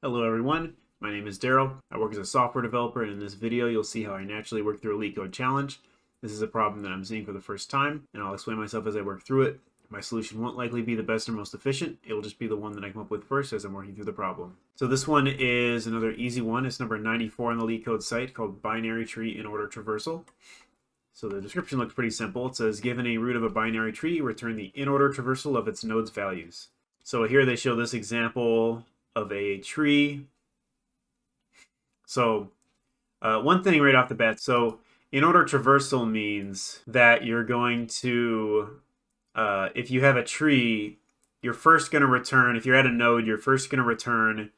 Hello everyone, my name is Daryl. I work as a software developer, and in this video you'll see how I naturally work through a LeetCode challenge. This is a problem that I'm seeing for the first time, and I'll explain myself as I work through it. My solution won't likely be the best or most efficient, it will just be the one that I come up with first as I'm working through the problem. So this one is another easy one. It's number 94 on the LeetCode site, called Binary Tree Inorder Traversal. So the description looks pretty simple. It says, given a root of a binary tree, return the in-order traversal of its nodes' values. So here they show this example of a tree. So one thing right off the bat, so in-order traversal means that you're going to, if you have a tree, you're first going to return, if you're at a node, you're first going to return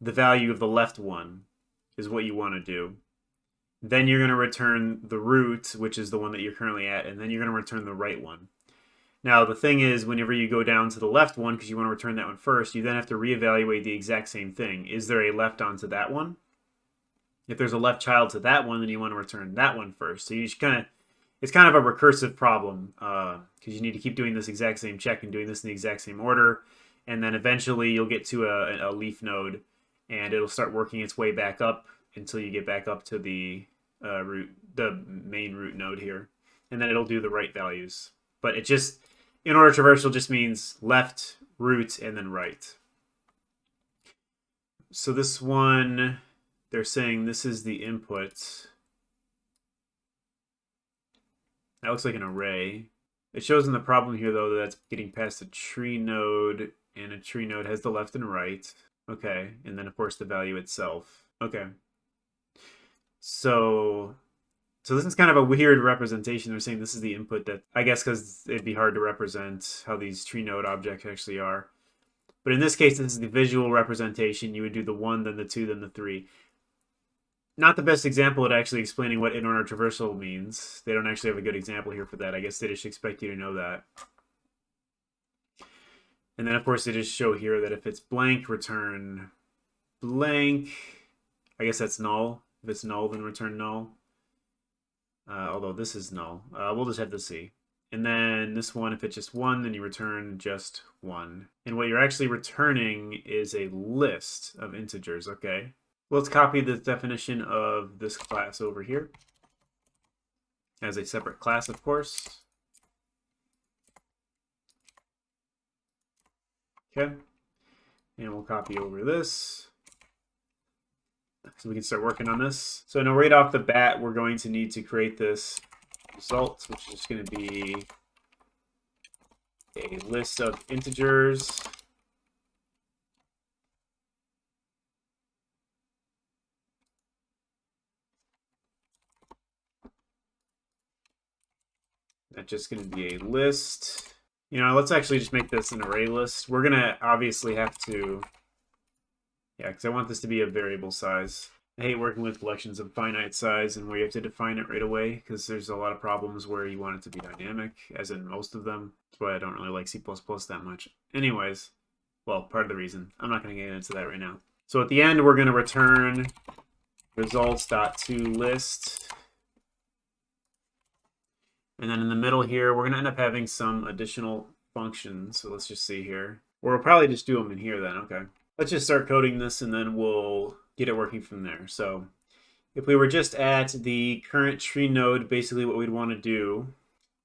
the value of the left one is what you want to do. Then you're going to return the root, which is the one that you're currently at, and then you're going to return the right one. Now, the thing is, whenever you go down to the left one, because you want to return that one first, you then have to reevaluate the exact same thing. Is there a left onto that one? If there's a left child to that one, then you want to return that one first. So you just it's kind of a recursive problem, because you need to keep doing this exact same check and doing this in the exact same order. And then eventually you'll get to a leaf node, and it'll start working its way back up until you get back up to the main root node here. And then it'll do the right values. But it just, in-order traversal just means left, root, and then right. So this one, they're saying this is the input. That looks like an array. It shows in the problem here, though, that that's getting past a tree node, and a tree node has the left and right. Okay, and then, of course, the value itself. Okay. So this is kind of a weird representation. They're saying this is the input that, I guess because it'd be hard to represent how these tree node objects actually are. But in this case, this is the visual representation. You would do the 1, then the 2, then the 3. Not the best example at actually explaining what in-order traversal means. They don't actually have a good example here for that. I guess they just expect you to know that. And then, of course, they just show here that if it's blank, return blank. I guess that's null. If it's null, then return null. Although this is null. We'll just have to see. And then this one, if it's just 1, then you return just 1. And what you're actually returning is a list of integers, okay? Let's copy the definition of this class over here as a separate class, of course. Okay. And we'll copy over this. So we can start working on this. So now right off the bat, we're going to need to create this result, which is going to be a list of integers. That's just going to be a list. You know, let's actually just make this an array list. We're going to obviously have to, yeah, because I want this to be a variable size. I hate working with collections of finite size and where you have to define it right away, because there's a lot of problems where you want it to be dynamic, as in most of them. That's why I don't really like C++ that much. Anyways, well, part of the reason. I'm not going to get into that right now. So at the end, we're going to return results.toList. And then in the middle here, we're going to end up having some additional functions. So let's just see here. Or we'll probably just do them in here then. Okay. Let's just start coding this, and then we'll get it working from there. So if we were just at the current tree node, basically what we'd want to do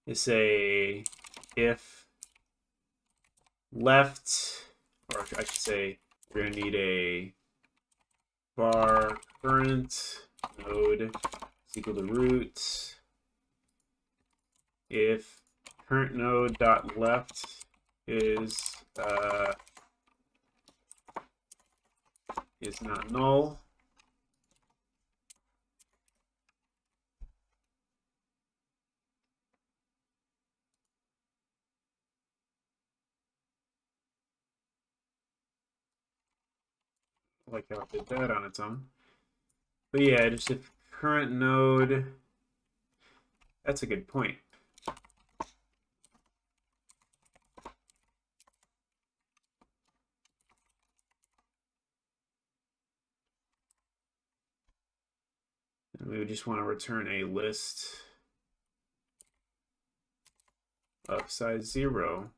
is say if left, or I should say we're going to need a var current node is equal to root. If current node dot left is not null, I like how it did that on its own. But yeah, just if current node, that's a good point. And we would just want to return a list of size 0.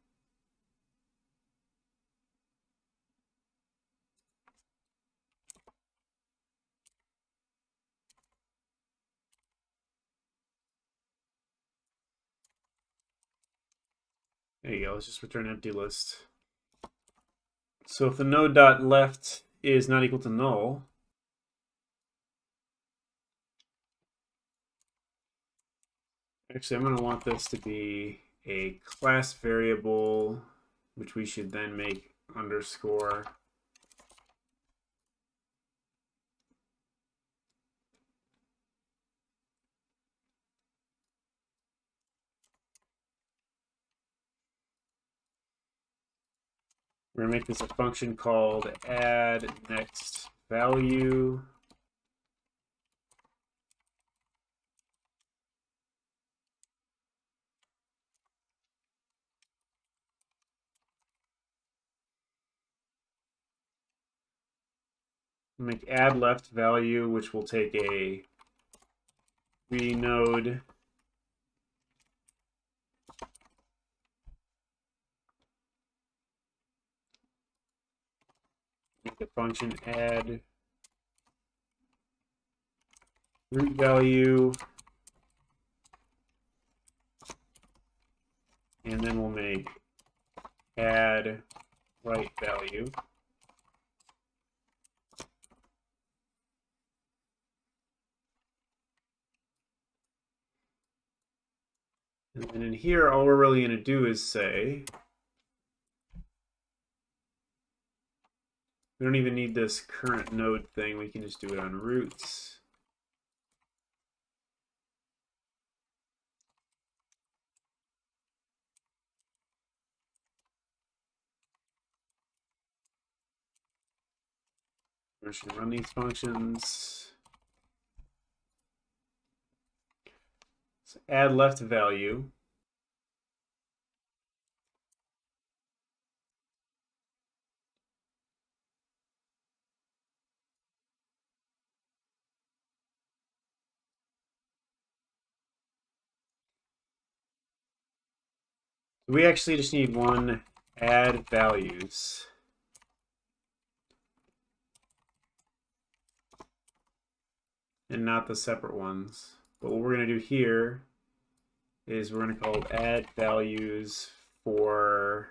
There you go. Let's just return empty list. So if the node.left is not equal to null, actually I'm going to want this to be a class variable, which we should then make underscore. We're going to make this a function called add next value. Make add left value, which will take a renode make the function add root value, and then we'll make add right value. And then in here, all we're really going to do is say, we don't even need this current node thing. We can just do it on roots. We're just going to run these functions. So add left value. We actually just need one add values. And not the separate ones. But what we're going to do here is we're going to call add values for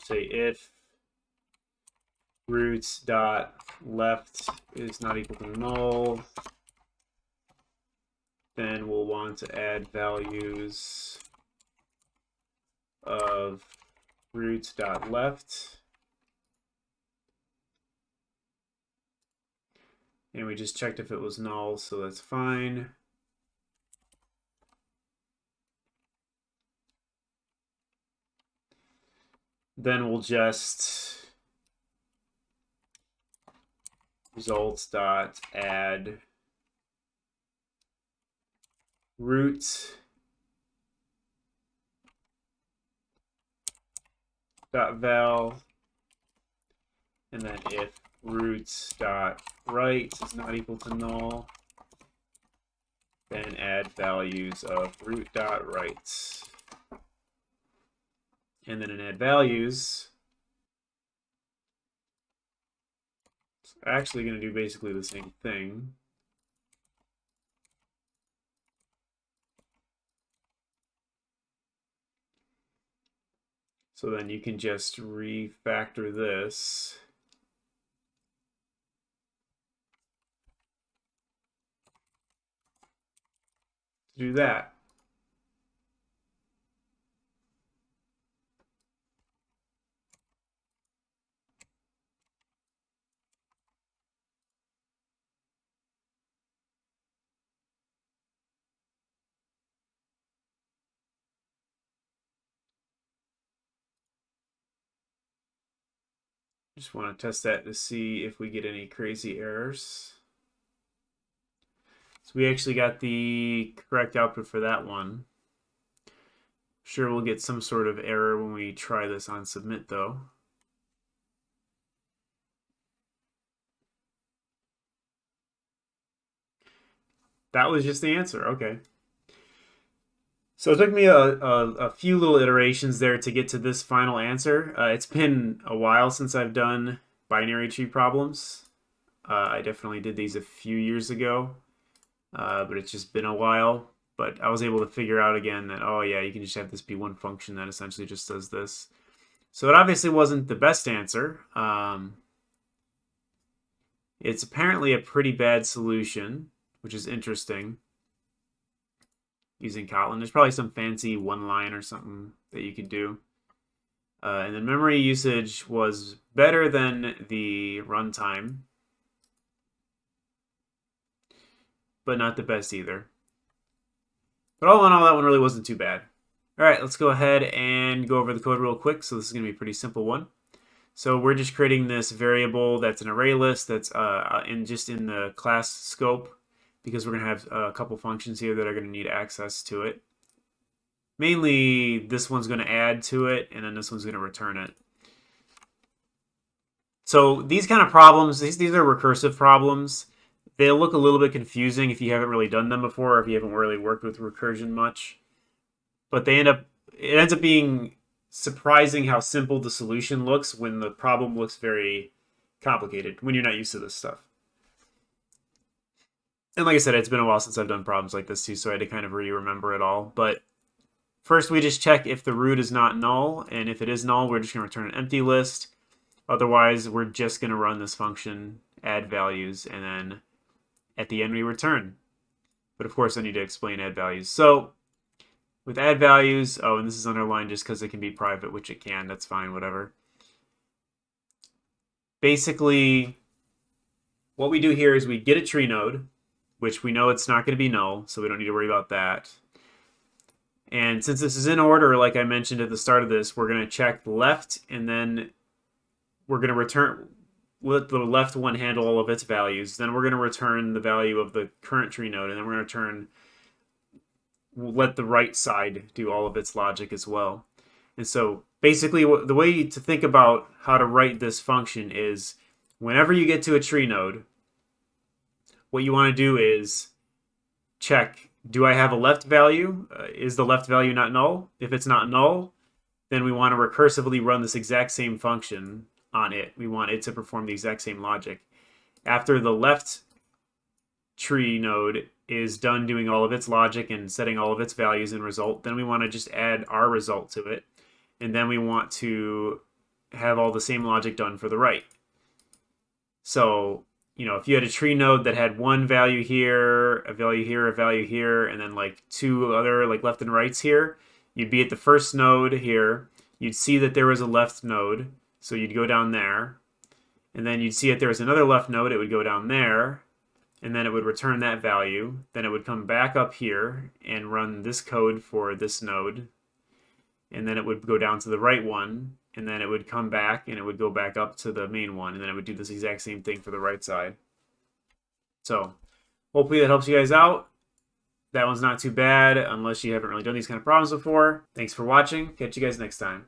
say if roots dot left is not equal to null, then we'll want to add values of roots dot left. And we just checked if it was null, so that's fine. Then we'll just results dot add root dot val, and then if roots dot right is not equal to null, then add values of root dot right. And then in add values, it's actually going to do basically the same thing. So then you can just refactor this. Do that. Just want to test that to see if we get any crazy errors. So we actually got the correct output for that one. Sure, we'll get some sort of error when we try this on submit though. That was just the answer, okay. So it took me a few little iterations there to get to this final answer. It's been a while since I've done binary tree problems. I definitely did these a few years ago. but it's just been a while. But I was able to figure out again that, oh yeah, you can just have this be one function that essentially just does this. So it obviously wasn't the best answer. It's apparently a pretty bad solution, which is interesting. Using Kotlin, there's probably some fancy one line or something that you could do. And then memory usage was better than the runtime, but not the best either. But all in all, that one really wasn't too bad. All right, let's go ahead and go over the code real quick. So this is going to be a pretty simple one. So we're just creating this variable that's an array list that's just in the class scope, because we're going to have a couple functions here that are going to need access to it. Mainly, this one's going to add to it, and then this one's going to return it. So these kind of problems, these are recursive problems. They'll look a little bit confusing if you haven't really done them before, or if you haven't really worked with recursion much. But it ends up being surprising how simple the solution looks when the problem looks very complicated, when you're not used to this stuff. And like I said, it's been a while since I've done problems like this too, so I had to kind of re-remember it all. But first, we just check if the root is not null, and if it is null, we're just going to return an empty list. Otherwise, we're just going to run this function, add values, and then at the end we return. But of course, I need to explain add values. So with add values, oh, and this is underlined just because it can be private, which it can. That's fine, whatever. Basically, what we do here is we get a tree node, which we know it's not going to be null, so we don't need to worry about that. And since this is in order, like I mentioned at the start of this, we're going to check left, and then we're going to return, let the left one handle all of its values. Then we're going to return the value of the current tree node, and then we're going to let the right side do all of its logic as well. And so basically the way to think about how to write this function is whenever you get to a tree node, what you want to do is check, do I have a left value? Is the left value not null? If it's not null, then we want to recursively run this exact same function on it. We want it to perform the exact same logic. After the left tree node is done doing all of its logic and setting all of its values and result, then we want to just add our result to it. And then we want to have all the same logic done for the right. So, you know, if you had a tree node that had one value here, a value here, a value here, and then like two other like left and rights here, you'd be at the first node here. You'd see that there was a left node, so you'd go down there. And then you'd see if there was another left node, it would go down there. And then it would return that value. Then it would come back up here and run this code for this node. And then it would go down to the right one. And then it would come back and it would go back up to the main one. And then it would do this exact same thing for the right side. So hopefully that helps you guys out. That one's not too bad unless you haven't really done these kind of problems before. Thanks for watching. Catch you guys next time.